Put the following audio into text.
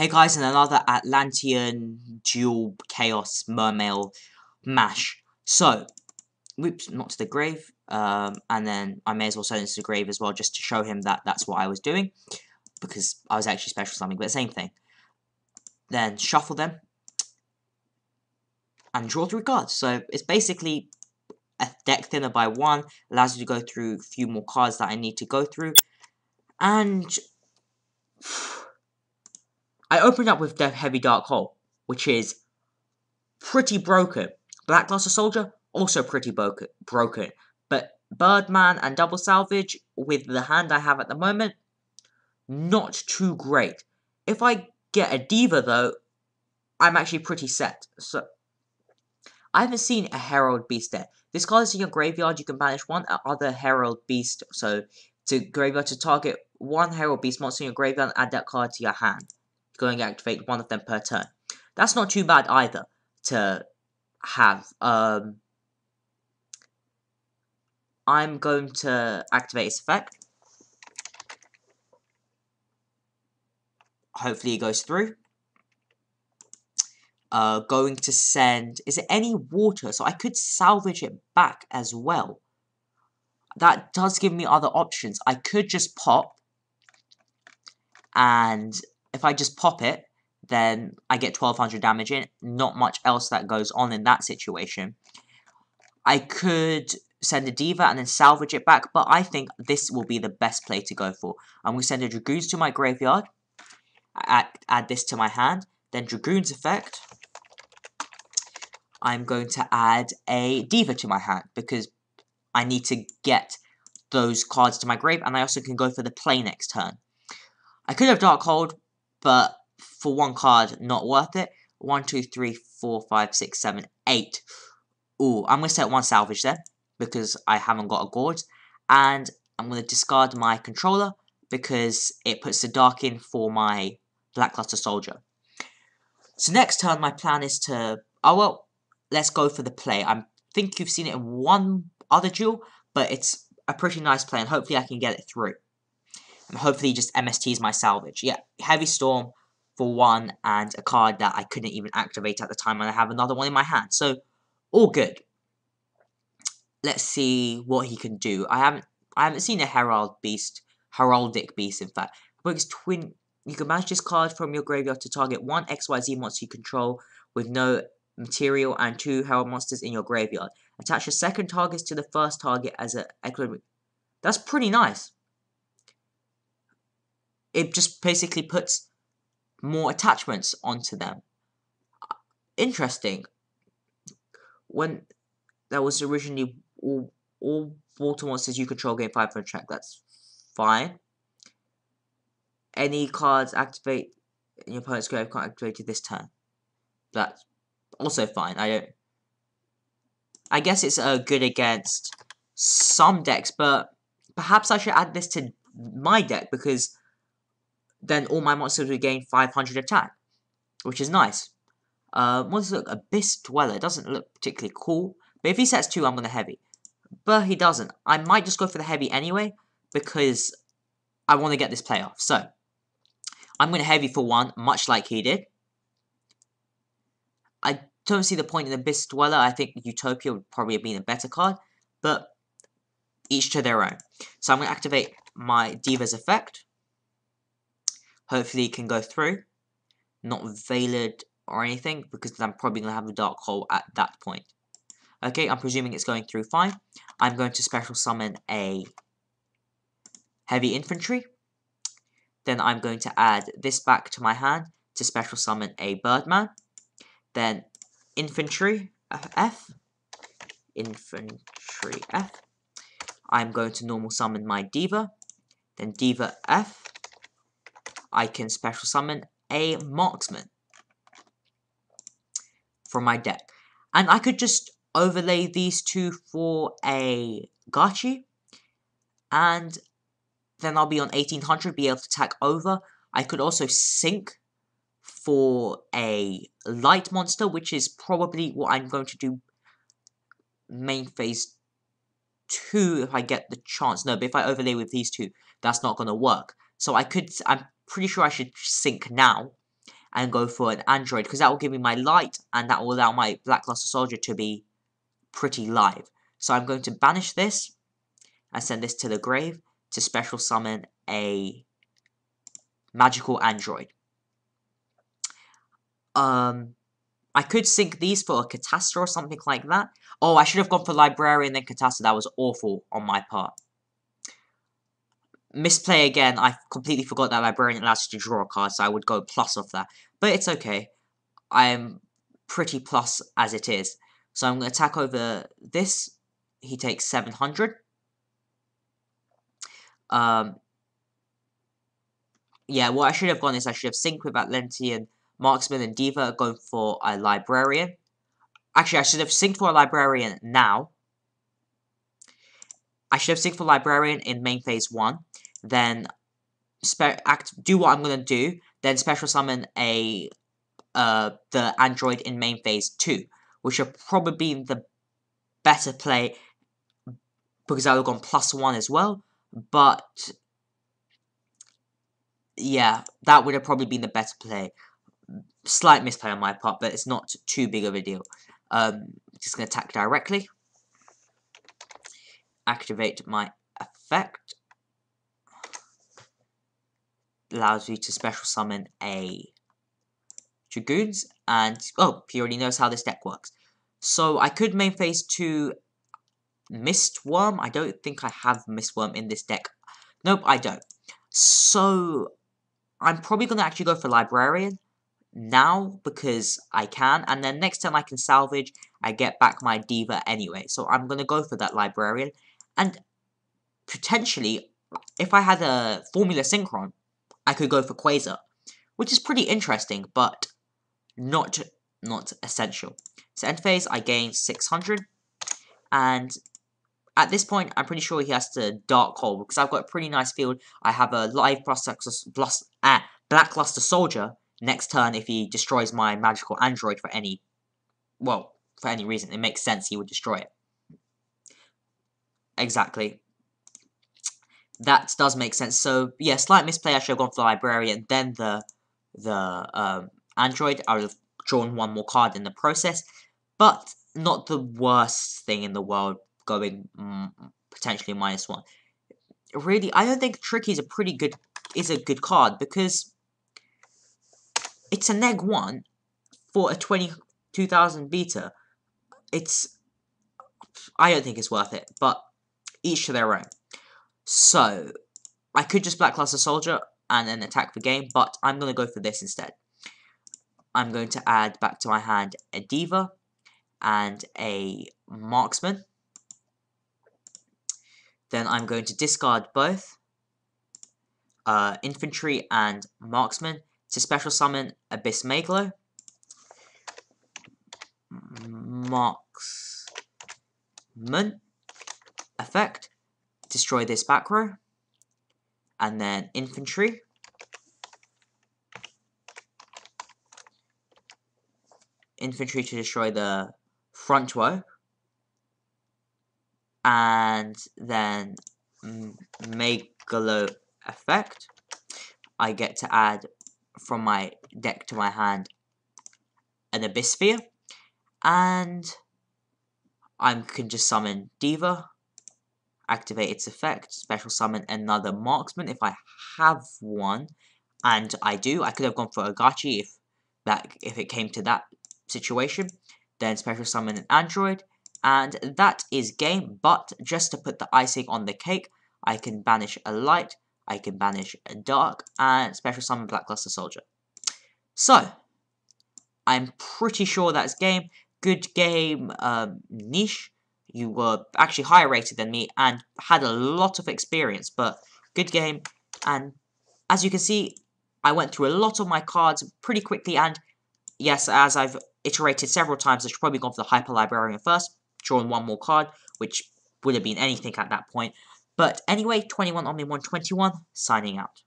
Hey guys, and another Atlantean duel chaos mermail mash. So, whoops, not to the grave. And then I may as well send it to the grave as well, just to show him that that's what I was doing, because I was actually special something, but same thing. Then shuffle them and draw 3 cards. So it's basically a deck thinner by 1, allows you to go through a few more cards that I need to go through, and I opened up with the Heavy Dark Hole, which is pretty broken. Blackluster Soldier, also pretty broken. But Birdman and Double Salvage, with the hand I have at the moment, not too great. If I get a Diva, though, I'm actually pretty set. So, I haven't seen a Herald Beast there. This card is in your graveyard. You can banish one other Herald Beast. So, to graveyard to target one Herald Beast monster in your graveyard and add that card to your hand. Going to activate one of them per turn. That's not too bad either to have. I'm going to activate its effect. Hopefully it goes through. Going to send... Is it any water? So I could salvage it back as well. That does give me other options. I could just pop. And if I just pop it, then I get 1200 damage in. Not much else that goes on in that situation. I could send a Diva and then salvage it back, but I think this will be the best play to go for. I'm going to send a Dragoons to my graveyard, add this to my hand, then Dragoons effect. I'm going to add a Diva to my hand, because I need to get those cards to my grave, and I also can go for the play next turn. I could have Dark Hold, but for one card, not worth it. 1, 2, 3, 4, 5, 6, 7, 8. Ooh, I'm going to set 1 salvage then, because I haven't got a Gorge. And I'm going to discard my controller, because it puts the Dark in for my Blackluster Soldier. So next turn, my plan is to... Oh, well, let's go for the play. I think you've seen it in one other duel, but it's a pretty nice play, and hopefully I can get it through. And hopefully just MSTs my salvage. Yeah, Heavy Storm for 1, and a card that I couldn't even activate at the time, and I have another one in my hand. So, all good. Let's see what he can do. I haven't seen a Heraldic Beast, in fact. But twin. You can manage this card from your graveyard to target 1 XYZ monster you control with no material and 2 Herald monsters in your graveyard. Attach the second target to the first target as an equilibrium. That's pretty nice. It just basically puts more attachments onto them. Interesting. When that was originally all water monsters you control gain 500 check, that's fine. Any cards activate in your opponent's grave can't activate it this turn. That's also fine. I guess it's good against some decks, but perhaps I should add this to my deck, because then all my monsters will gain 500 attack, which is nice. What does it look? Abyss Dweller. It doesn't look particularly cool, but if he sets 2, I'm going to heavy. But he doesn't. I might just go for the heavy anyway, because I want to get this play off. So, I'm going to heavy for 1, much like he did. I don't see the point in Abyss Dweller. I think Utopia would probably have been a better card, but each to their own. So I'm going to activate my Diva's effect. Hopefully it can go through. Not Veiled or anything, because I'm probably going to have a Dark Hole at that point. Okay, I'm presuming it's going through fine. I'm going to special summon a Heavy Infantry. Then I'm going to add this back to my hand to special summon a Birdman. Then Infantry F. Infantry F. I'm going to normal summon my Diva. Then Diva F. I can special summon a Marksman from my deck. And I could just overlay these 2 for a Gachi. And then I'll be on 1800, be able to attack over. I could also sink for a light monster, which is probably what I'm going to do main phase 2 if I get the chance. No, but if I overlay with these 2, that's not going to work. So I'm pretty sure I should sink now. and go for an android, because that will give me my light, and that will allow my Blackluster Soldier to be pretty live. So I'm going to banish this, and send this to the grave, to special summon a magical android. I could sync these for a Catasta or something like that. Oh, I should have gone for Librarian then Catasta. That was awful on my part. Misplay again. I completely forgot that Librarian allows you to draw a card, so I would go plus off that. But it's okay. I'm pretty plus as it is. So I'm going to attack over this. He takes 700. Yeah, what I should have gone is I should have synced with Atlantean, Marksman, and Diva, going for a Librarian. Actually, I should have synced for a Librarian now. I should have synced for Librarian in main phase 1. Then do what I'm going to do. Then special summon the android in main phase 2. Which would probably be the better play, because I would have gone +1 as well. But yeah, that would have probably been the better play. Slight misplay on my part, but it's not too big of a deal. Just going to attack directly. Activate my effect. Allows you to special summon a Dragoons, and oh, he already knows how this deck works. So I could main phase 2 Mistworm. I don't think I have Mistworm in this deck. Nope, I don't. So I'm probably going to actually go for Librarian now, because I can, and then next time I can salvage, I get back my Diva anyway. So I'm going to go for that Librarian, and potentially, if I had a Formula Synchron, I could go for Quasar, which is pretty interesting, but not essential. So end phase, I gain 600, and at this point, I'm pretty sure he has to Dark Hole, because I've got a pretty nice field. I have a live Blackluster Soldier next turn if he destroys my magical android for any reason. It makes sense he would destroy it. Exactly. That does make sense. So, yeah, slight misplay. I should have gone for the Librarian, then the android. I would have drawn one more card in the process, but not the worst thing in the world, going potentially -1. Really, I don't think Tricky is a good card, because it's a -1 for a 22,000 beta. I don't think it's worth it, but each to their own. So I could just Blackluster Soldier and then attack the game, but I'm going to go for this instead. I'm going to add back to my hand a Diva and a Marksman. Then I'm going to discard both Infantry and Marksman to special summon Abyss Megalo. Marksman effect. Destroy this back row. And then Infantry. Infantry to destroy the front row. And then Megalo effect. I get to add from my deck to my hand an Abyss Sphere. And I can just summon Diva. Activate its effect, special summon another Marksman if I have one, and I do. I could have gone for Agachi if it came to that situation. Then special summon an Android, and that is game. But just to put the icing on the cake, I can banish a Light, I can banish a Dark, and special summon Blackluster Soldier. So I'm pretty sure that's game. Good game, Niche. You were actually higher rated than me and had a lot of experience, but good game. And as you can see, I went through a lot of my cards pretty quickly, and yes, as I've iterated several times, I should probably gone for the Hyper Librarian first, drawn one more card, which would have been anything at that point. But anyway, 21 Omni 121, signing out.